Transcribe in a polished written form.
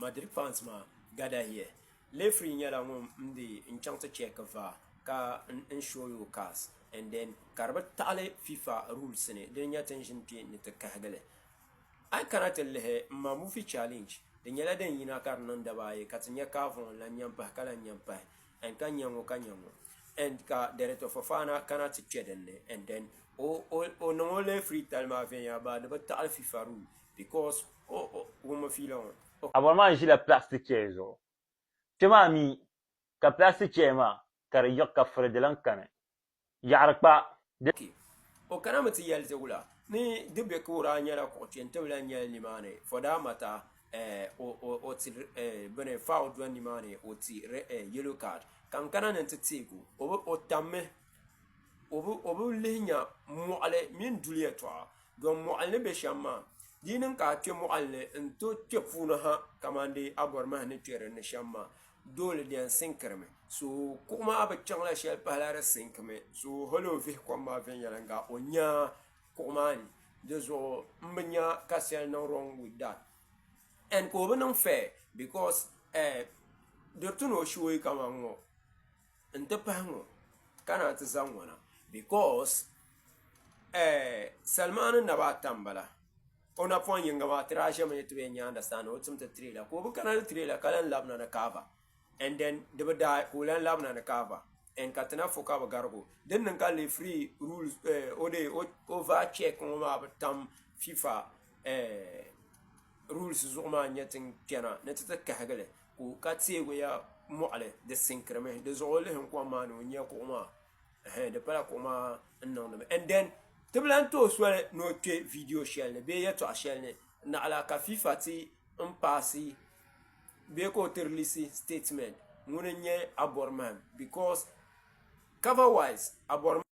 Madrid fans ma gada here referee nyɛla ŋun ndi n chaŋ ti check va ka n show you cars and then ka di taɣali FIFA rules ni din nyɛ tin ʒin kpe ni ti kahigili ai kana ti lihi m ma movie challenge di nyɛla din yina ka di niŋ dabaayi ka ti nyɛ Kaavuŋ lan nyɛmpahi ka lan nyɛmpahi and ka nyɛ ŋɔ and ka director Fofana kana ti kpe dinni and then o niŋ o referee tali maa viɛnyɛla baa di bi taɣali FIFA rule because wumi fiila ŋɔ abɔri maa ʒila plastic chair zuɣu kpe maa mi ka plastic chair maa ka di yiɣi ka furi di lan kani yaɣari kpa o kana mi ti yɛli ti wula ni di be kuɣura nyɛla kuɣu kpe n ti bi lan nyɛli nimaani for that matter o ti bini foul do nimaani o ti yellow card kan kana ni ti teegu o tammi o bi lihi nya mɔɣili mini duli yɛltɔɣa don mɔɣili ni be shɛm maa di niŋ ka a kpe mɔɣili ni n to kpe puuni ha kamandi abɔri mahi ni kpe dinni shɛm maa dole di yɛn sinkirimi so kuɣu maa bi chaŋla shɛli pahila di sinkimi so hali o vihi kom maa viɛnyɛlinga o nya kuɣu maa ni di zuɣu n bi nya ka shɛli niŋ wrong with that and ka o bi niŋ fair because di tu ni o shoi kama ŋɔ n ti pahi ŋɔ kana ti zaŋ ŋɔna because Salmani naba ata m-bala o napɔn yinga maa tira ʒemi ni ti be nyaanda sani o tim ti trailer ka o bi kana ni trailer ka lan labina ni kaava and then di bi daa ka o lan labina ni kaava and ka ti na fo ka bi garigo din niŋ ka referee rules o va check ŋɔ maa bi tam FIFA rules zuɣu maa nyɛ tin kpɛna ni ti kahigili ka teegu ya mɔɣili di sinkirimi di zuɣu o lihim kom maa ni o nya kuɣu maa di pala kuɣu maa n niŋdimi and then ti bi lan tooi soli ni o kpe video shɛli ni bee yɛltɔɣa shɛli ni naɣala ka FIFA ti n paasi bee ka o ti release statement ŋuni n nyɛ abɔri mahim because cover wise abɔri